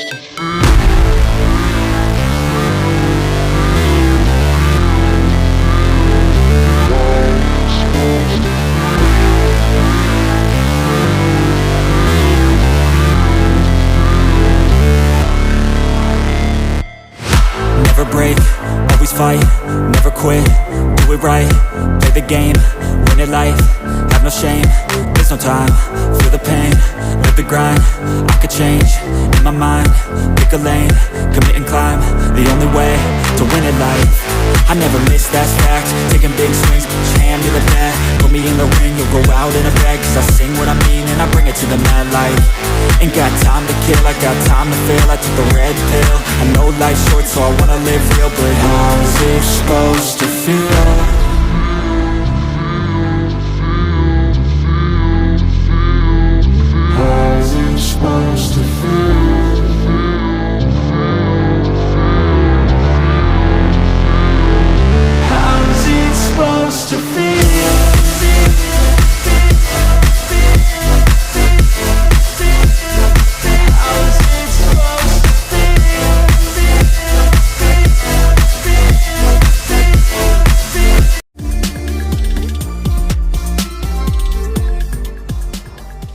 Never break, always fight, never quit, do it right, play the game, win it life, have no shame, there's no time, feel the pain, live the grind, I could change, in my mind, pick a lane, commit and climb, the only way to win it life. I never miss, that's fact, taking big swings, put your hand to the bat, put me in the ring, you'll go out in a bag, cause I sing what I mean and I bring it to the mad light. Ain't got time to kill, I got time to feel, I took the red pill, I know life's short so I wanna live real, but how's it supposed to feel?